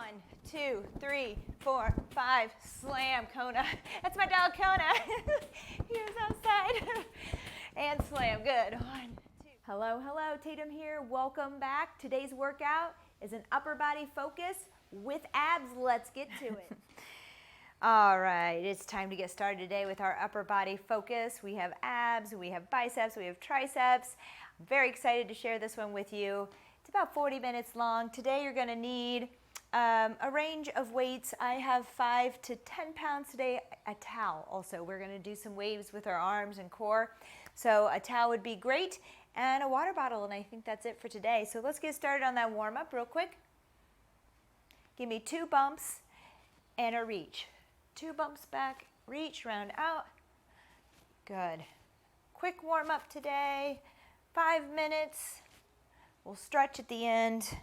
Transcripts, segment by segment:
1, 2, 3, 4, 5. Slam, Kona. That's my dog, Kona. He is outside. And slam. Good. 1, 2. Hello, hello. Tatum here. Welcome back. Today's workout is an upper body focus with abs. Let's get to it. All right, it's time to get started today with our upper body focus. We have abs, we have biceps, we have triceps. I'm very excited to share this one with you. It's about 40 minutes long. Today you're going to need a range of weights. I have 5 to 10 pounds today. A towel also. We're going to do some waves with our arms and core. So a towel would be great, and a water bottle, and I think that's it for today. So let's get started on that warm up real quick. Give me 2 bumps and a reach. 2 bumps back, reach, round out. Good. Quick warm up today, 5 minutes. We'll stretch at the end.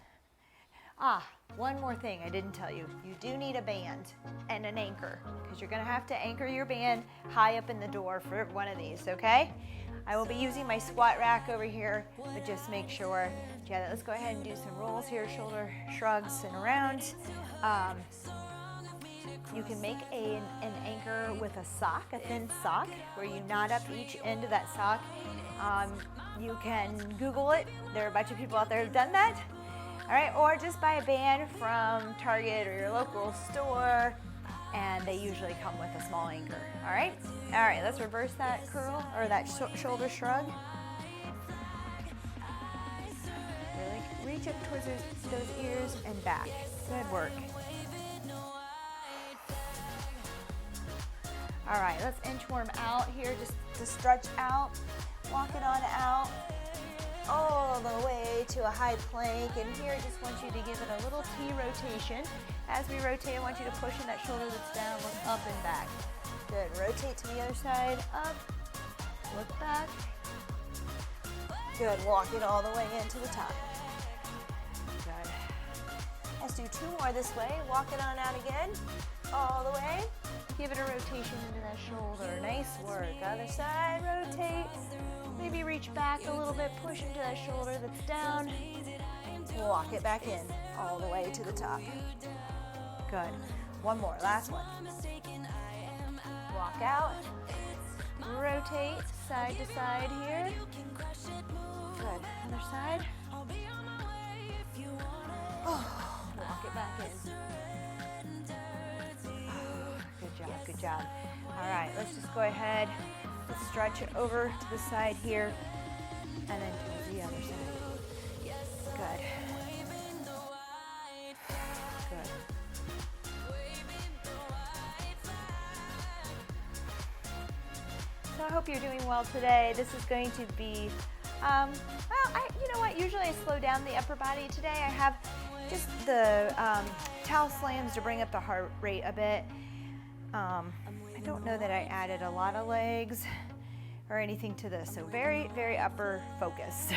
One more thing I didn't tell you. You do need a band and an anchor because you're gonna have to anchor your band high up in the door for one of these, okay? I will be using my squat rack over here, but just make sure. Yeah, let's go ahead and do some rolls here, shoulder shrugs and around. You can make an anchor with a sock, a thin sock, where you knot up each end of that sock. You can Google it. There are a bunch of people out there who've done that. All right, or just buy a band from Target or your local store, and they usually come with a small anchor. All right, let's reverse that curl or that shoulder shrug. Really reach up towards those ears and back. Good work. All right, let's inchworm out here just to stretch out. Walk it on out all the way to a high plank. And here I just want you to give it a little T rotation. As we rotate, I want you to push in that shoulder that's down, look up and back. Good, rotate to the other side, up, look back. Good, walk it all the way into the top. Good. Let's do 2 more this way. Walk it on out again, all the way. Give it a rotation into that shoulder. Nice work. Other side, rotate. Maybe reach back a little bit, push into that shoulder that's down. Walk it back in, all the way to the top. Good. One more, last one. Walk out. Rotate side to side here. Good. Other side. Walk it back in. Good job. All right, let's just go ahead. Let's stretch it over to the side here and then to the other side. Good. Good. So I hope you're doing well today. This is going to be, you know what? Usually I slow down the upper body. Today I have just the towel slams to bring up the heart rate a bit. I don't know that I added a lot of legs or anything to this, so very, very upper focused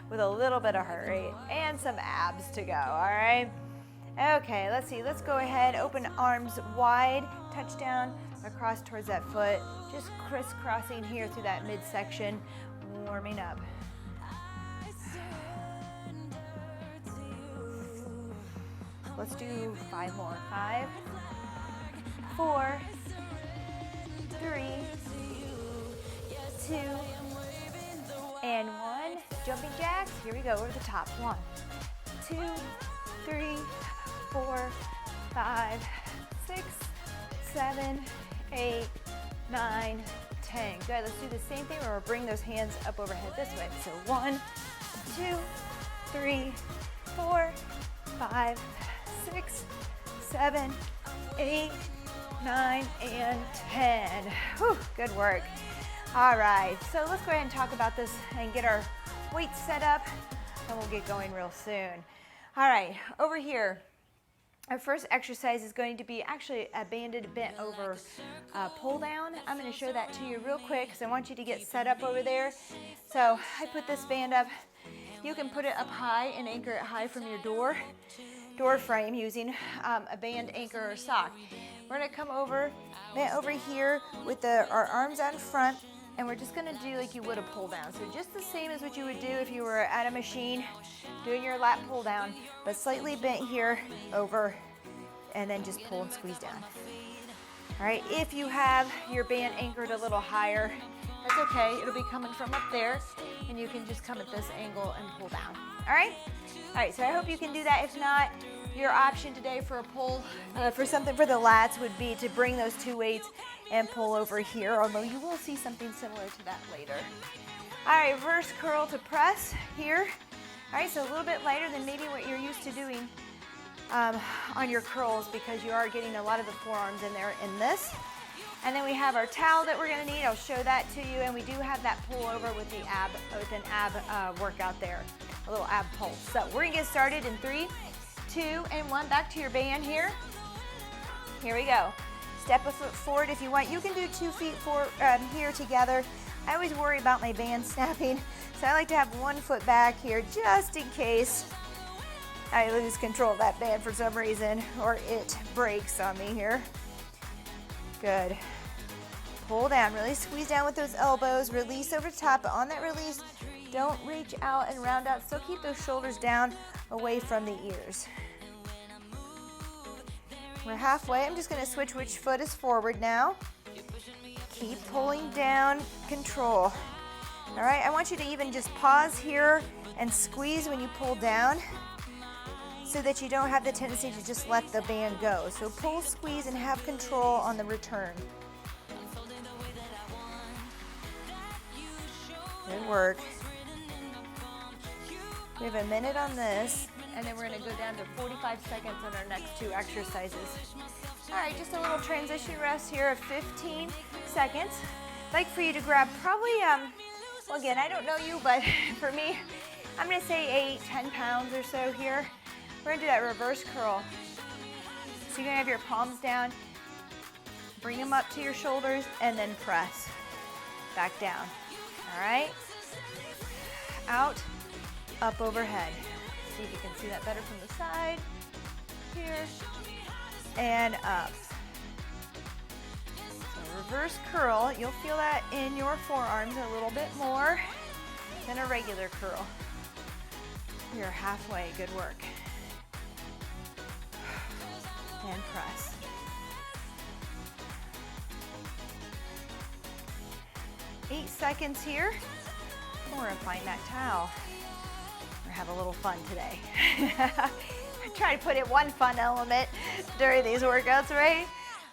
with a little bit of heart rate and some abs to go, all right? Okay, let's see. Let's go ahead, open arms wide, touch down across towards that foot, just crisscrossing here through that midsection, warming up. Let's do 5 more. 5, 4, 3, 2, and 1. Jumping jacks. Here we go. Over the top. 1, 2, 3, 4, 5, 6, 7, 8, 9, 10. Good. Let's do the same thing where we'll bring those hands up overhead this way. So 1, 2, 3, 4, 5, 6, 7, 8, 9, and 10. Whew, good work. All right, so let's go ahead and talk about this and get our weights set up, and we'll get going real soon. All right, over here, our first exercise is going to be actually a banded bent over pull down. I'm going to show that to you real quick because I want you to get set up over there. So I put this band up. You can put it up high and anchor it high from your door frame using a band, anchor, or sock. We're going to come over, bent over here with our arms out in front, and we're just gonna do like you would a pull down. So just the same as what you would do if you were at a machine doing your lat pull down, but slightly bent here over, and then just pull and squeeze down. All right, if you have your band anchored a little higher, that's okay. It'll be coming from up there, and you can just come at this angle and pull down. All right? All right, so I hope you can do that. If not, your option today for a pull, for something for the lats would be to bring those two weights and pull over here, although you will see something similar to that later. All right, reverse curl to press here. All right, so a little bit lighter than maybe what you're used to doing on your curls, because you are getting a lot of the forearms in there in this. And then we have our towel that we're gonna need. I'll show that to you. And we do have that pull over with an ab workout there, a little ab pulse. So we're gonna get started in 3, 2, and 1. Back to your band here. Here we go. Step a foot forward if you want. You can do 2 feet forward, here together. I always worry about my band snapping, so I like to have 1 foot back here just in case I lose control of that band for some reason, or it breaks on me here. Good. Pull down, really squeeze down with those elbows, release over top, but on that release, don't reach out and round out. Still keep those shoulders down away from the ears. We're halfway. I'm just gonna switch which foot is forward now. Keep pulling down, control. All right, I want you to even just pause here and squeeze when you pull down, so that you don't have the tendency to just let the band go. So pull, squeeze, and have control on the return. Good work. We have a minute on this, and then we're gonna go down to 45 seconds on our next 2 exercises. All right, just a little transition rest here of 15 seconds. I'd like for you to grab probably, well again, I don't know you, but for me, I'm gonna say 8, 10 pounds or so here. We're gonna do that reverse curl. So you're gonna have your palms down, bring them up to your shoulders, and then press back down. All right? Out, up overhead. See if you can see that better from the side. Here, and up. So reverse curl, you'll feel that in your forearms a little bit more than a regular curl. You're halfway, good work. And press. Eight seconds here. We're gonna find that towel. We're gonna have a little fun today. I try to put in one fun element during these workouts, right?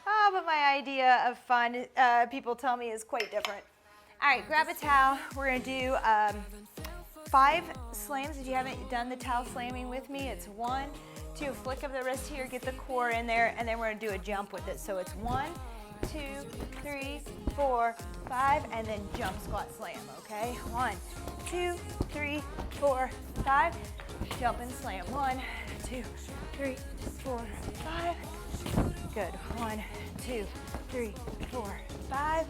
Oh, but my idea of fun, people tell me, is quite different. All right, grab a towel. We're gonna do 5 slams. If you haven't done the towel slamming with me, it's 1, 2, flick of the wrist here, get the core in there, and then we're gonna do a jump with it. So it's 1, 2, 3, 4, 5, and then jump, squat, slam, okay? 1, 2, 3, 4, 5, jump and slam. 1, 2, 3, 4, 5. Good. 1, 2, 3, 4, 5.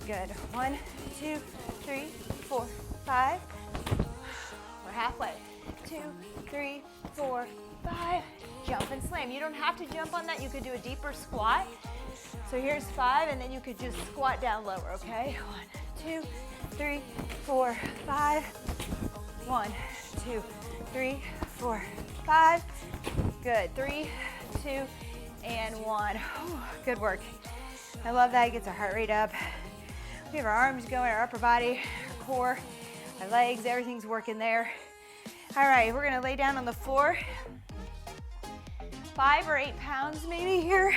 Good. 1, 2, 3, 4, 5. We're halfway. 2, 3, 4, 5. Jump and slam. You don't have to jump on that. You could do a deeper squat. So here's 5, and then you could just squat down lower, okay? 1, 2, 3, 4, 5. 1, 2, 3, 4, 5. Good. 3, 2, and 1. Whew, good work. I love that. It gets our heart rate up. We have our arms going, our upper body, our core, our legs, everything's working there. All right, we're gonna lay down on the floor. 5 or 8 pounds maybe here.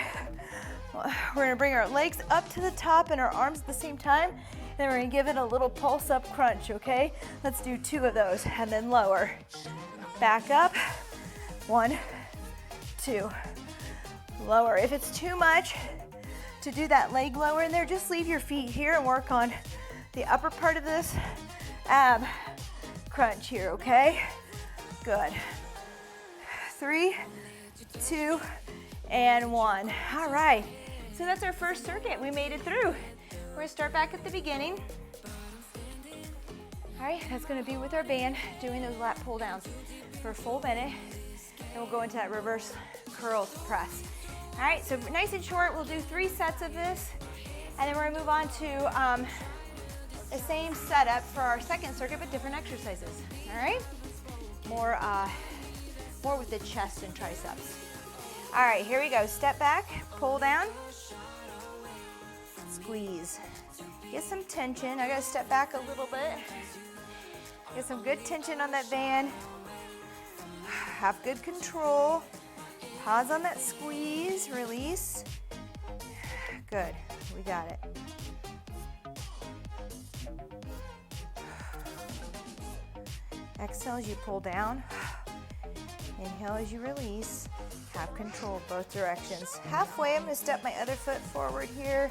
We're gonna bring our legs up to the top and our arms at the same time. Then we're gonna give it a little pulse up crunch, okay? Let's do 2 of those, and then lower. Back up, 1, 2. Lower. If it's too much to do that leg lower in there, just leave your feet here and work on the upper part of this ab crunch here, okay? Good. 3, 2, and 1. All right, so that's our first circuit. We made it through. We're gonna start back at the beginning. All right, that's gonna be with our band, doing those lat pull downs for a full minute. And we'll go into that reverse curl press. All right, so nice and short, we'll do 3 sets of this. And then we're gonna move on to the same setup for our second circuit, but different exercises, all right? More with the chest and triceps. All right, here we go. Step back, pull down, squeeze. Get some tension. I gotta step back a little bit. Get some good tension on that band. Have good control. Pause on that squeeze, release. Good, we got it. Exhale as you pull down. Inhale as you release. Have control both directions. Halfway, I'm gonna step my other foot forward here.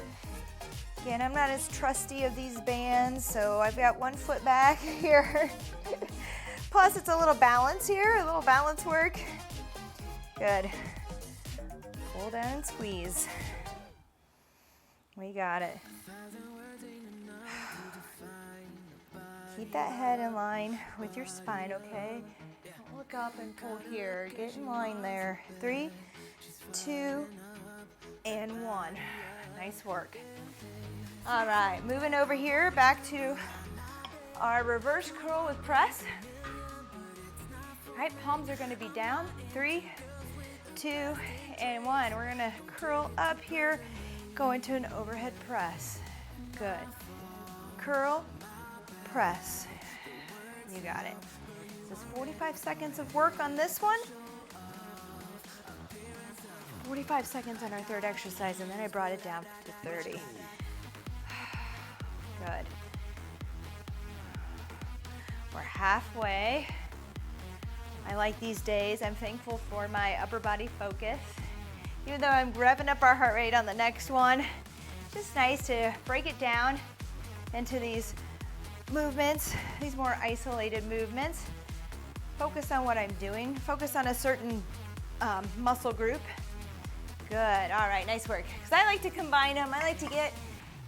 Again, I'm not as trusty of these bands, so I've got one foot back here. Plus, it's a little balance here, a little balance work. Good. Pull down and squeeze. We got it. Keep that head in line with your spine, okay? Don't look up and pull here. Get in line there. 3, 2, and 1. Nice work. All right, moving over here back to our reverse curl with press. All right, palms are going to be down. 3, 2, and 1. We're going to curl up here, go into an overhead press. Good. Curl, press. You got it. This is 45 seconds of work on this one. 45 seconds on our third exercise, and then I brought it down to 30. Good. We're halfway. I like these days. I'm thankful for my upper body focus. Even though I'm revving up our heart rate on the next one, it's just nice to break it down into these movements, these more isolated movements. Focus on what I'm doing. Focus on a certain muscle group. Good. All right, nice work. Because I like to combine them. I like to get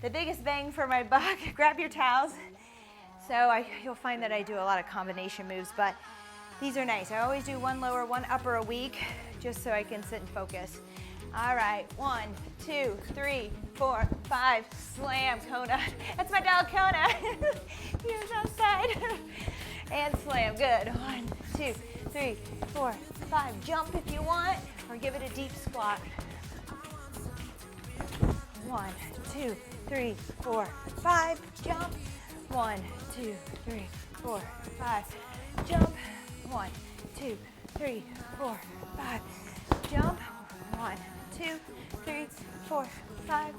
the biggest bang for my buck. Grab your towels. So you'll find that I do a lot of combination moves, but these are nice. I always do one lower, one upper a week, just so I can sit and focus. All right, 1, 2, 3, 4, 5, slam, Kona. That's my dog, Kona. He was outside. And slam, good. 1, 2, 3, 4, 5. Jump if you want, or give it a deep squat. 1, 2, 3, 4, 5. Jump. 1, 2, 3, 4, 5. Jump. 1, 2, 3, 4, 5. Jump. 1, 2, 3, 4, 5.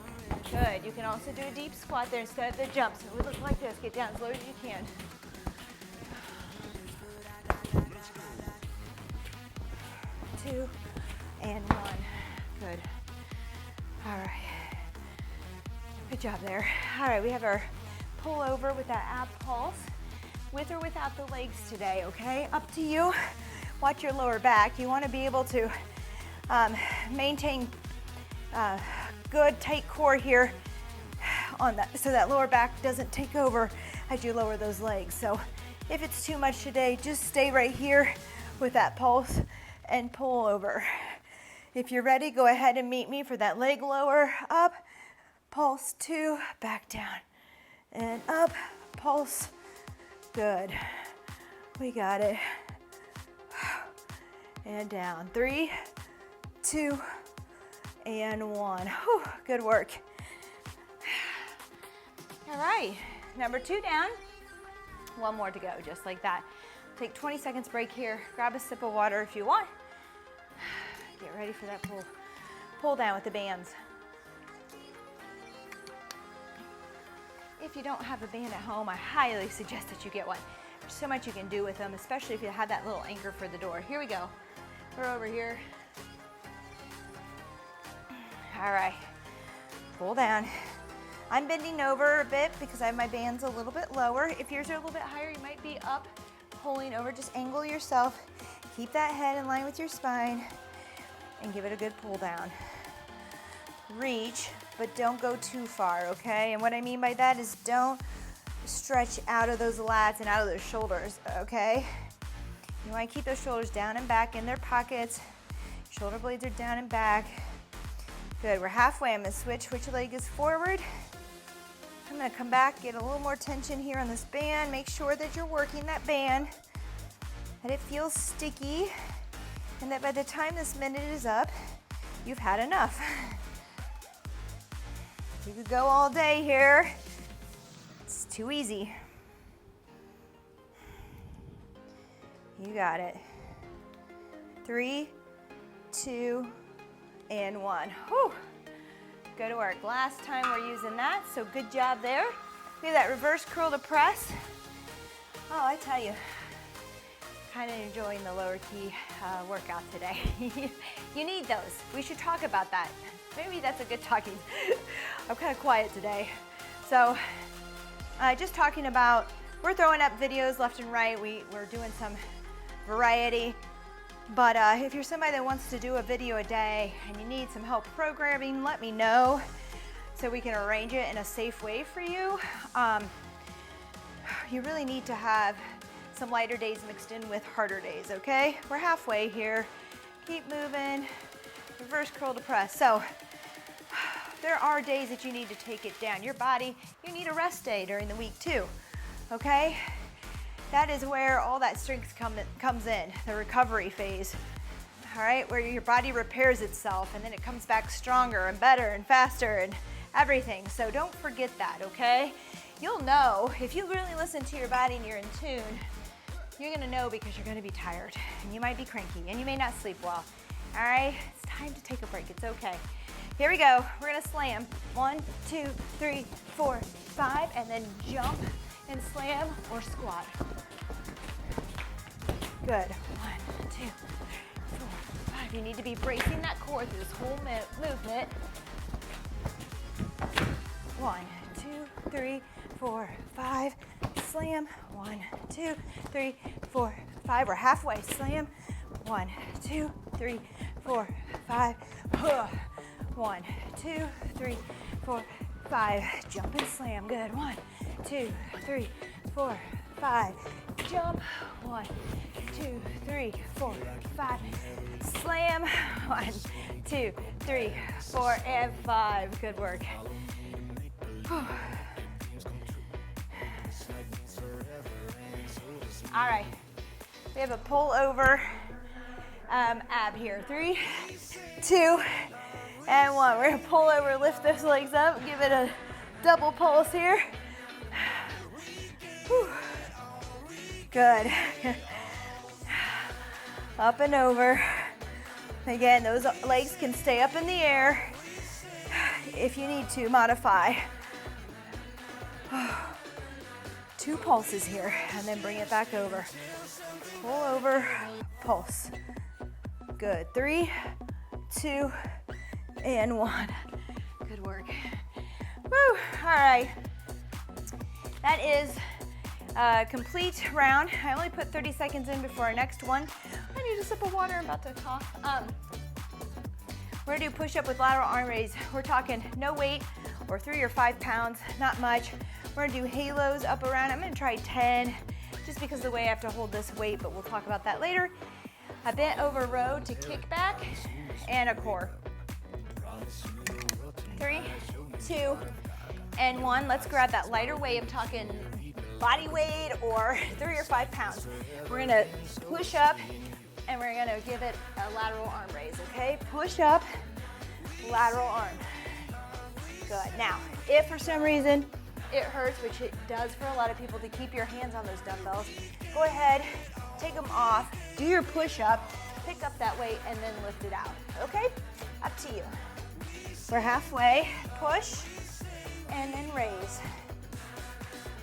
Good. You can also do a deep squat there instead of the jump. So it would look like this. Get down as low as you can. Two and 1. Good. All right. Good job there. All right, we have our pull over with that ab pulse, with or without the legs today, okay? Up to you. Watch your lower back. You want to be able to maintain good tight core here on that, so that lower back doesn't take over as you lower those legs. So if it's too much today, just stay right here with that pulse and pull over. If you're ready, go ahead and meet me for that leg lower. Up, pulse 2, back down, and up, pulse. Good. We got it. And down. 3, 2, and 1. Whew, good work. All right, number 2 down. One more to go, just like that. Take 20 seconds break here. Grab a sip of water if you want. Get ready for that pull down with the bands. If you don't have a band at home, I highly suggest that you get one. There's so much you can do with them, especially if you have that little anchor for the door. Here we go. We're over here. All right, pull down. I'm bending over a bit because I have my bands a little bit lower. If yours are a little bit higher, you might be up, pulling over. Just angle yourself. Keep that head in line with your spine and give it a good pull down. Reach, but don't go too far, okay? And what I mean by that is don't stretch out of those lats and out of those shoulders, okay? You want to keep those shoulders down and back in their pockets. Shoulder blades are down and back. Good, we're halfway. I'm going to switch. Which leg is forward? I'm gonna come back, get a little more tension here on this band. Make sure that you're working that band, that it feels sticky, and that by the time this minute is up, you've had enough. You could go all day here. It's too easy. You got it. 3, 2, and 1. Whew. Go to work. Last time we're using that, so good job there. We have that reverse curl to press. Oh, I tell you, kind of enjoying the lower key workout today. You need those. We should talk about that. Maybe that's a good talking. I'm kind of quiet today. So just talking about, we're throwing up videos left and right. We're doing some variety. But if you're somebody that wants to do a video a day and you need some help programming, let me know so we can arrange it in a safe way for you. You really need to have some lighter days mixed in with harder days, okay? We're halfway here. Keep moving. Reverse curl to press. So there are days that you need to take it down. Your body, you need a rest day during the week too, okay? That is where all that strength comes in, the recovery phase, all right? Where your body repairs itself and then it comes back stronger and better and faster and everything. So don't forget that, okay? You'll know, if you really listen to your body and you're in tune, you're gonna know because you're gonna be tired and you might be cranky and you may not sleep well, all right? It's time to take a break, it's okay. Here we go, we're gonna slam. 1, 2, 3, 4, 5, and then jump and slam or squat. Good. 1, 2, 3, 4, 5. You need to be bracing that core through this whole movement. 1, 2, 3, 4, 5. Slam. 1, 2, 3, 4, 5. We're halfway. Slam. 1, 2, 3, 4, 5. 1, 2, 3, 4, 5. Jump and slam. Good. 1, 2, 3, 4, 5. Jump. 1, 2, 3, 4, 5. Slam. 1, 2, 3, 4, and 5. Good work. Whew. All right. We have a pull over ab here. 3, 2, and 1. We're gonna pull over, lift those legs up, give it a double pulse here. Whew. Good. Up and over. Again, those legs can stay up in the air if you need to modify. 2 pulses here, and then bring it back over. Pull over, pulse. Good. 3, 2, and 1. Good work. Woo! All right. That is a complete round. I only put 30 seconds in before our next one. I need a sip of water. I'm about to cough. We're gonna do push-up with lateral arm raise. We're talking no weight or 3 or 5 pounds, not much. We're gonna do halos up around. I'm gonna try 10, just because of the way I have to hold this weight, but we'll talk about that later. A bent over row to kickback and a core. 3, 2, and 1. Let's grab that lighter weight. I'm talking body weight or 3 or 5 pounds. We're gonna push up and we're gonna give it a lateral arm raise, okay? Push up, lateral arm. Good. Now, if for some reason it hurts, which it does for a lot of people, to keep your hands on those dumbbells, go ahead, take them off, do your push up, pick up that weight, and then lift it out, okay? Up to you. We're halfway. Push, and then raise.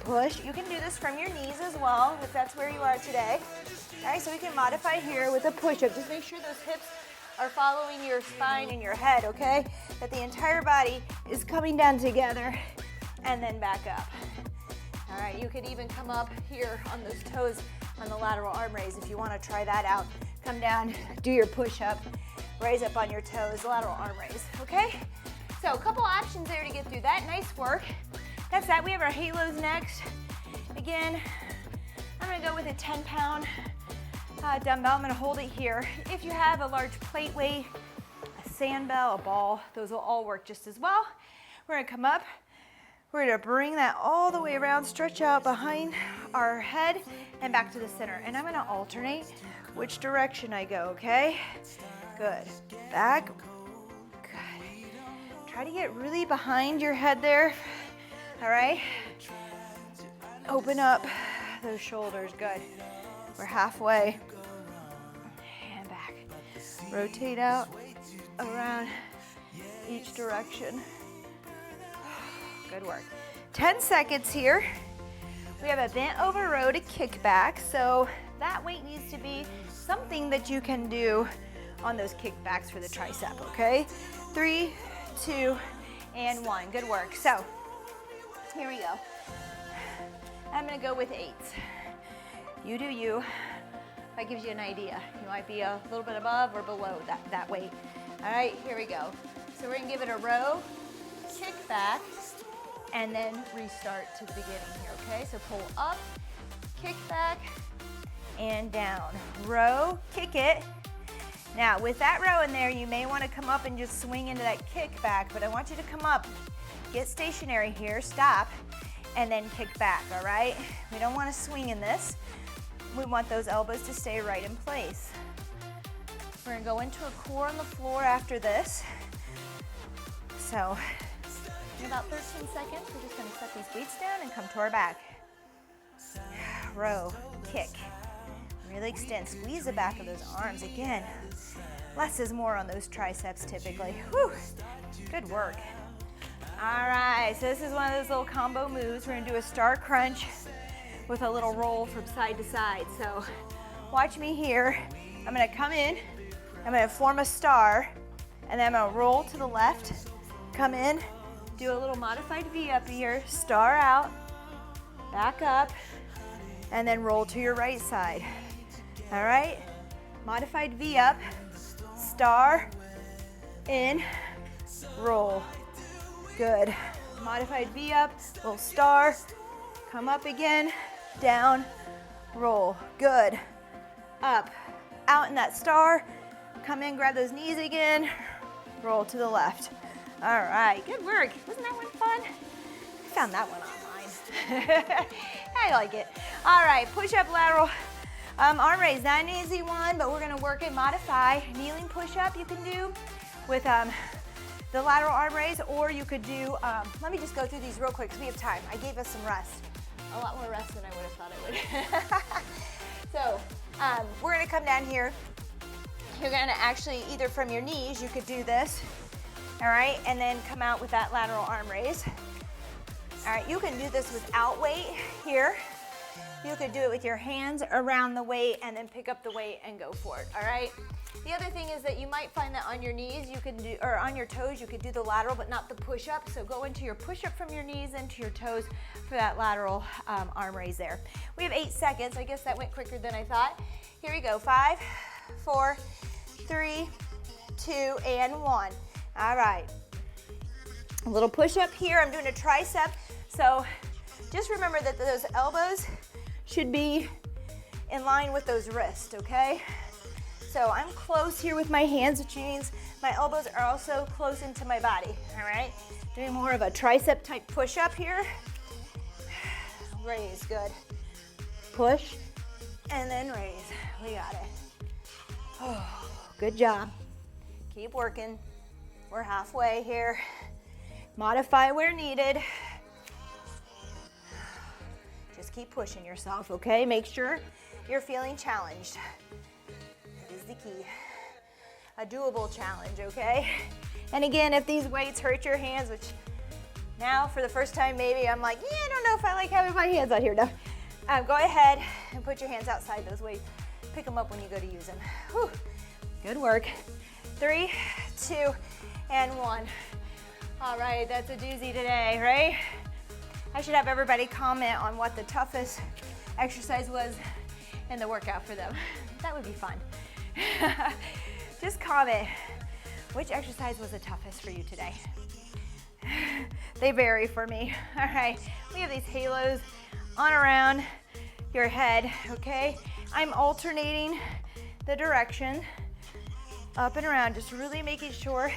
Push. You can do this from your knees as well, if that's where you are today. All right, so we can modify here with a push-up. Just make sure those hips are following your spine and your head, okay? That the entire body is coming down together and then back up. All right, you could even come up here on those toes on the lateral arm raise if you want to try that out. Come down, do your push-up, raise up on your toes, lateral arm raise, okay? So a couple options there to get through that. Nice work. That's that. We have our halos next. Again, I'm gonna go with a 10-pound dumbbell. I'm gonna hold it here. If you have a large plate weight, a sand bell, a ball, those will all work just as well. We're gonna come up, We're gonna bring that all the way around, stretch out behind our head and back to the center. And I'm gonna alternate which direction I go, okay? Good. Back. Good. Try to get really behind your head there. All right? Open up those shoulders. Good. We're halfway. And back. Rotate out around each direction. Good work. 10 seconds here. We have a bent over row to kickback, so that weight needs to be something that you can do on those kickbacks for the tricep, okay? 3, 2, and 1. Good work. So here we go. I'm gonna go with 8s. You do you. That gives you an idea. You might be a little bit above or below that weight. All right, here we go. So we're gonna give it a row, kick back, and then restart to the beginning here, okay? So pull up, kick back, and down. Row, kick it. Now, with that row in there, you may wanna come up and just swing into that kick back, but I want you to come up, get stationary here, stop, and then kick back, all right? We don't wanna swing in this. We want those elbows to stay right in place. We're gonna go into a core on the floor after this. So, in about 13 seconds, we're just gonna set these weights down and come to our back. Row, kick, really extend, squeeze the back of those arms. Again, less is more on those triceps typically. Whew, good work. All right, so this is one of those little combo moves. We're gonna do a star crunch with a little roll from side to side. So watch me here. I'm gonna come in, I'm gonna form a star, and then I'm gonna roll to the left, come in, do a little modified V up here, star out, back up, and then roll to your right side. All right, modified V up, star, in, roll. Good. Modified V up, little star, come up again, down, roll. Good. Up, out in that star, come in, grab those knees again, roll to the left. All right, good work. Wasn't that one fun? I found that one online. I like it. All right, push up lateral arm raise. Not an easy one, but we're gonna work it, modify. Kneeling push up you can do with the lateral arm raise, or you could do, let me just go through these real quick because we have time. I gave us some rest. A lot more rest than I would have thought I would. So we're gonna come down here. You're gonna actually, either from your knees, you could do this, all right, and then come out with that lateral arm raise. All right, you can do this without weight here. You could do it with your hands around the weight and then pick up the weight and go for it, all right? The other thing is that you might find that on your knees you can do, or on your toes you could do the lateral but not the push-up. So go into your push-up from your knees into your toes for that lateral arm raise there. We have 8 seconds. I guess that went quicker than I thought. Here we go. 5, 4, 3, 2, and 1. All right. A little push-up here. I'm doing a tricep. So just remember that those elbows should be in line with those wrists, okay? So I'm close here with my hands, which means my elbows are also close into my body, all right? Doing more of a tricep type push-up here. Raise, good. Push, and then raise. We got it. Oh, good job. Keep working. We're halfway here. Modify where needed. Just keep pushing yourself, okay? Make sure you're feeling challenged. The key. A doable challenge, okay? And again, if these weights hurt your hands, which now for the first time maybe I'm like, yeah, I don't know if I like having my hands out here. No. Go ahead and put your hands outside those weights. Pick them up when you go to use them. Whew. Good work. 3, 2, and 1. All right, that's a doozy today, right? I should have everybody comment on what the toughest exercise was in the workout for them. That would be fun. Just comment which exercise was the toughest for you today. They vary for me. All right, we have these halos on around your head, okay? I'm alternating the direction up and around, just really making sure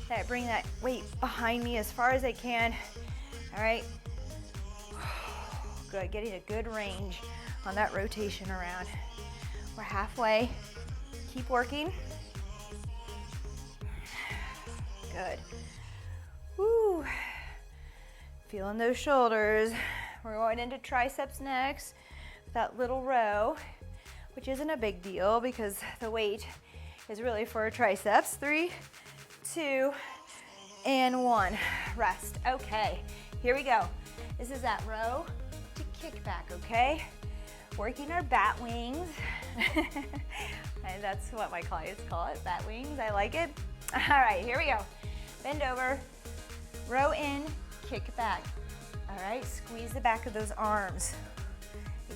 that I bring that weight behind me as far as I can. All right. Good, getting a good range on that rotation around. We're halfway. Keep working. Good. Woo. Feeling those shoulders. We're going into triceps next. That little row, which isn't a big deal because the weight is really for our triceps. 3, 2, and 1. Rest. Okay, here we go. This is that row to kickback, okay? Working our bat wings. And that's what my clients call it, bat wings. I like it. All right, here we go. Bend over, row in, kick back. All right, squeeze the back of those arms.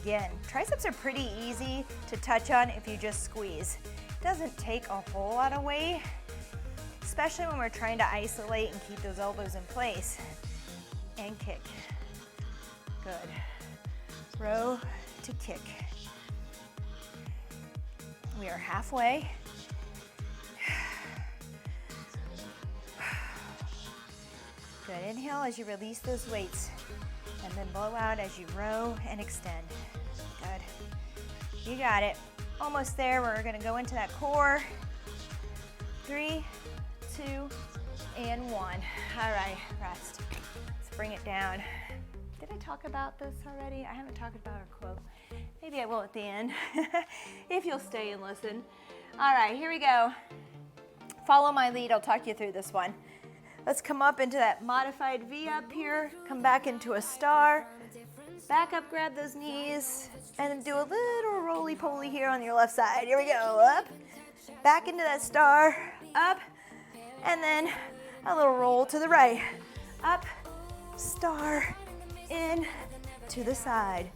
Again, triceps are pretty easy to touch on if you just squeeze. It doesn't take a whole lot of weight, especially when we're trying to isolate and keep those elbows in place. And kick. Good. Row to kick. We are halfway. Good. Inhale as you release those weights, and then blow out as you row and extend. Good. You got it. Almost there. We're going to go into that core. 3, 2, and 1. All right, rest. Let's bring it down. Did I talk about this already? I haven't talked about our quote. Maybe I will at the end, if you'll stay and listen. All right, here we go. Follow my lead, I'll talk you through this one. Let's come up into that modified V up here, come back into a star, back up, grab those knees, and then do a little roly-poly here on your left side. Here we go, up, back into that star, up, and then a little roll to the right. Up, star, in, to the side.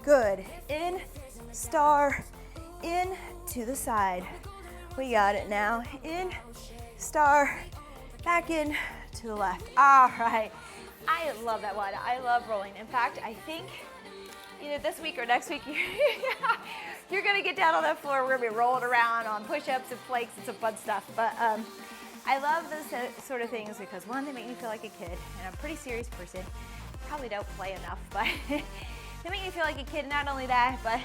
Good. In, star, in, to the side. We got it now. In, star, back in, to the left. All right. I love that one. I love rolling. In fact, I think either this week or next week, you're going to get down on that floor. We're going to be rolling around on push-ups and planks and some fun stuff. But I love this sort of things because, one, they make me feel like a kid, and I'm a pretty serious person. Probably don't play enough, but they make me feel like a kid. Not only that, but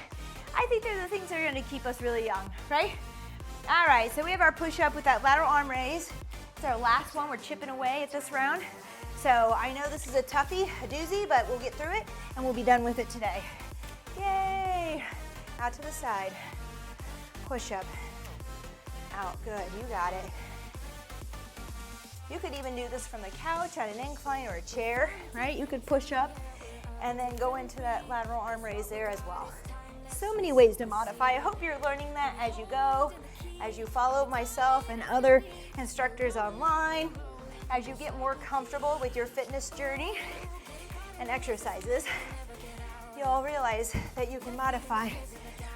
I think they're the things that are going to keep us really young, right? All right, so we have our push-up with that lateral arm raise. It's our last one. We're chipping away at this round. So I know this is a toughie, a doozy, but we'll get through it, and we'll be done with it today. Yay! Out to the side. Push-up. Out. Good. You got it. You could even do this from the couch on an incline or a chair, right? You could push up and then go into that lateral arm raise there as well. So many ways to modify. I hope you're learning that as you go, as you follow myself and other instructors online, as you get more comfortable with your fitness journey and exercises. You'll realize that you can modify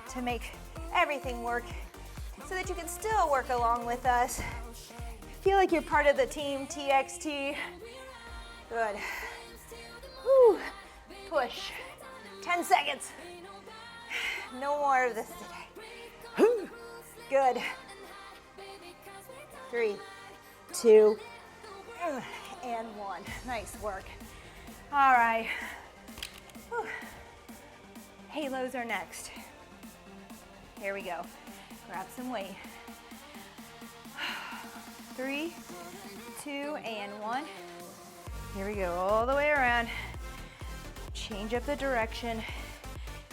to make everything work so that you can still work along with us. Feel like you're part of the team TXT. Good. Whew. Push. 10 seconds. No more of this today. Good. 3, 2, and 1. Nice work. All right. Whew. Halos are next. Here we go. Grab some weight. 3, 2, and 1. Here we go, all the way around. Change up the direction.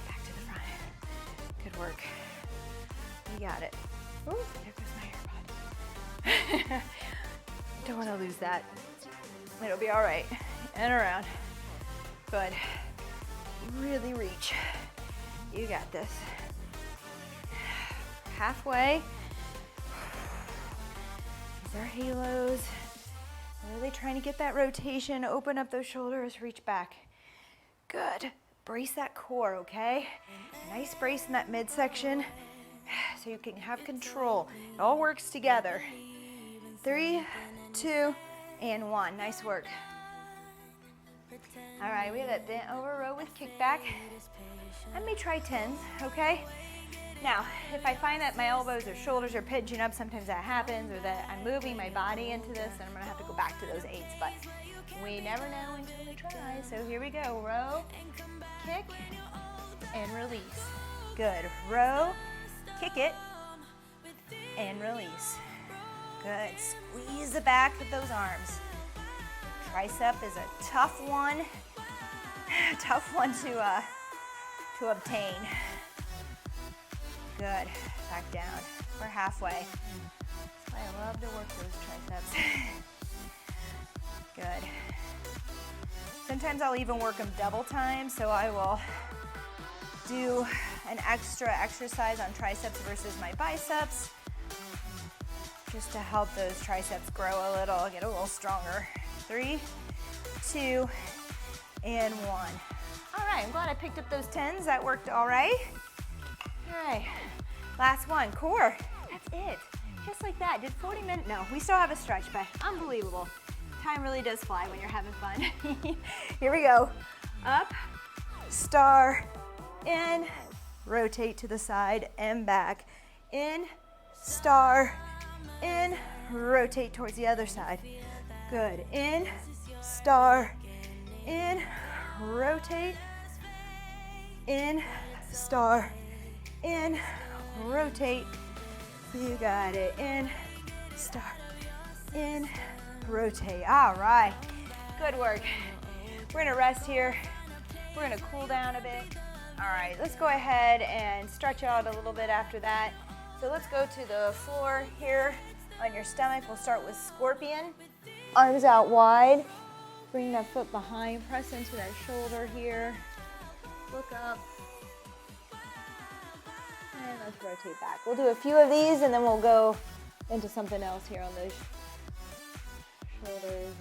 Back to the front. Good work. You got it. Ooh, there goes my AirPod. Don't want to lose that. It'll be all right. And around. Good. Really reach. You got this. Halfway. These are halos. Really trying to get that rotation, open up those shoulders, reach back. Good. Brace that core, okay? Nice brace in that midsection so you can have control. It all works together. 3, 2, and 1. Nice work. All right, we have that bent over row with kickback. Let me try 10s, okay? Now, if I find that my elbows or shoulders are pinching up, sometimes that happens, or that I'm moving my body into this, and I'm gonna have to go back to those 8s, but we never know until we try. So here we go, row, kick, and release. Good, row, kick it, and release. Good, squeeze the back of those arms. Tricep is a tough one to obtain. Good, back down. We're halfway. That's why I love to work those triceps. Good. Sometimes I'll even work them double time, so I will do an extra exercise on triceps versus my biceps, just to help those triceps grow a little, get a little stronger. 3, 2, and 1. All right, I'm glad I picked up those 10s. That worked all right. All right, last one, core. That's it, just like that. Did 40 minutes, no, we still have a stretch, but unbelievable. Time really does fly when you're having fun. Here we go. Up, star, in, rotate to the side and back. In, star, in, rotate towards the other side. Good, in, star, in, rotate, in, star, in, rotate. You got it. In, star, in, rotate. All right, good work. We're gonna rest here. We're gonna cool down a bit. All right, let's go ahead and stretch out a little bit after that. So let's go to the floor here on your stomach. We'll start with scorpion. Arms out wide. Bring that foot behind, press into that shoulder here. Look up. And let's rotate back. We'll do a few of these and then we'll go into something else here on those shoulders.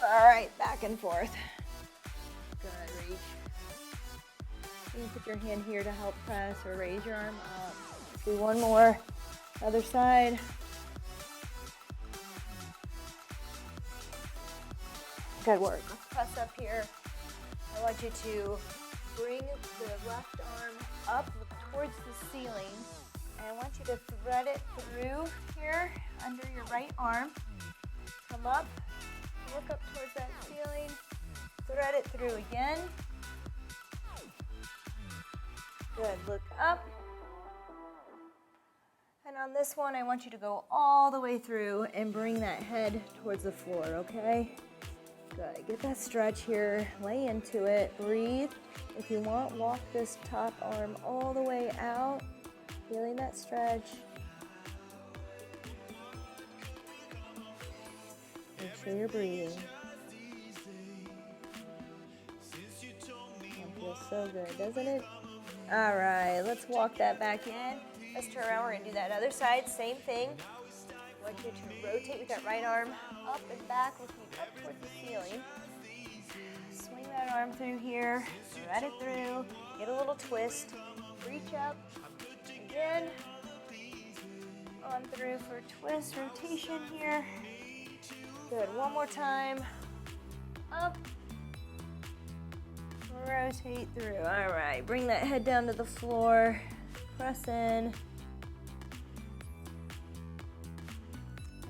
All right, back and forth. Good, reach. You can put your hand here to help press or raise your arm up. Do one more, other side. Good work. Let's press up here. I want you to bring the left arm up towards the ceiling. And I want you to thread it through here under your right arm. Come up, look up towards that ceiling, thread it through again. Good, look up. And on this one, I want you to go all the way through and bring that head towards the floor, okay? Good, get that stretch here, lay into it, breathe. If you want, walk this top arm all the way out, feeling that stretch. Make sure you're breathing. That feels so good, doesn't it? All right, let's walk that back in. Let's turn around, we're gonna do that other side, same thing. I want you to rotate with that right arm up and back, looking up towards the ceiling. Swing that arm through here, thread it through, get a little twist, reach up, again, on through for a twist, rotation here. Good, one more time, up, rotate through. All right, bring that head down to the floor, press in.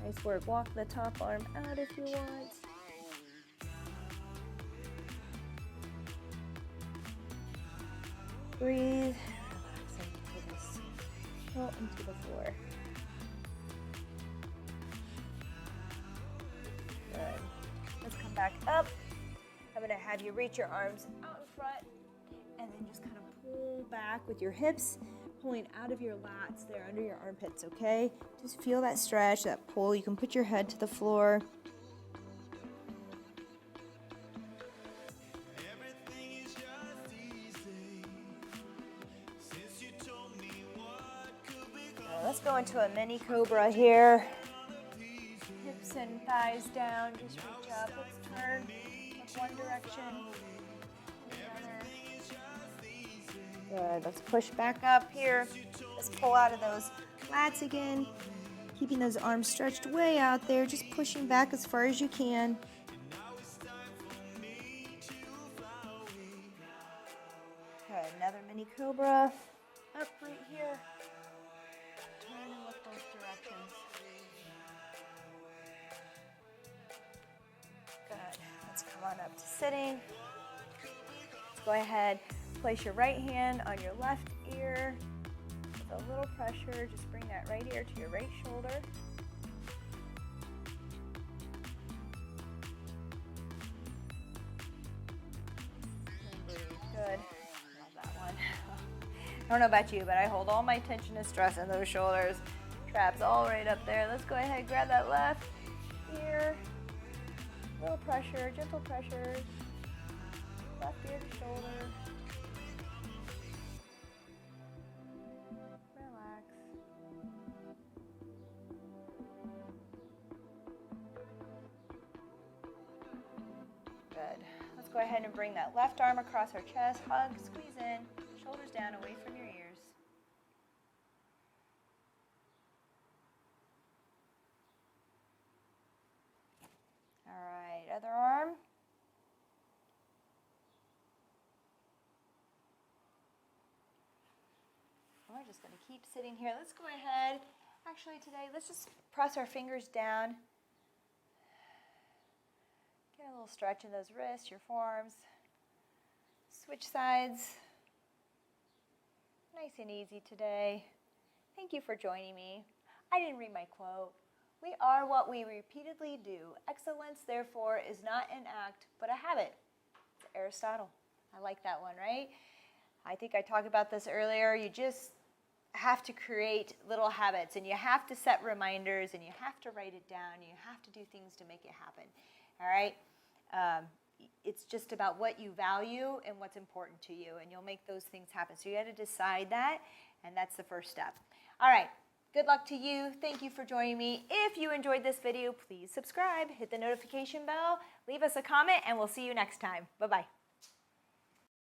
Nice work. Walk the top arm out if you want. Breathe. Relax into the floor. Good. Let's come back up. I'm going to have you reach your arms out in front and then just kind of pull back with your hips, pulling out of your lats there under your armpits, okay? Just feel that stretch, that pull. You can put your head to the floor. Now let's go into a mini Cobra here. Hips and thighs down, just reach up. Let's turn, look one direction, the other. Good, let's push back up here. Let's pull out of those lats again. Keeping those arms stretched way out there, just pushing back as far as you can. Good, another mini Mini Cobra. Up right here. Turn and look both directions. Good. Let's come on up to sitting. Let's go ahead, place your right hand on your left ear. With a little pressure, just bring that right ear to your right shoulder. Good. Love that one. I don't know about you, but I hold all my tension and stress in those shoulders. Traps all right up there. Let's go ahead, grab that left ear. Little pressure, gentle pressure. Left ear to shoulder. Relax. Good. Let's go ahead and bring that left arm across our chest. Hug, squeeze in, shoulders down, away from your ears. All right, other arm. We're just going to keep sitting here. Let's go ahead. Actually, today, let's just press our fingers down. Get a little stretch in those wrists, your forearms. Switch sides. Nice and easy today. Thank you for joining me. I didn't read my quote. We are what we repeatedly do. Excellence, therefore, is not an act, but a habit. It's Aristotle. I like that one, right? I think I talked about this earlier. You just have to create little habits, and you have to set reminders, and you have to write it down. You have to do things to make it happen. All right? It's just about what you value and what's important to you, and you'll make those things happen. So you got to decide that, and that's the first step. All right. Good luck to you. Thank you for joining me. If you enjoyed this video, please subscribe, hit the notification bell, leave us a comment, and we'll see you next time. Bye-bye.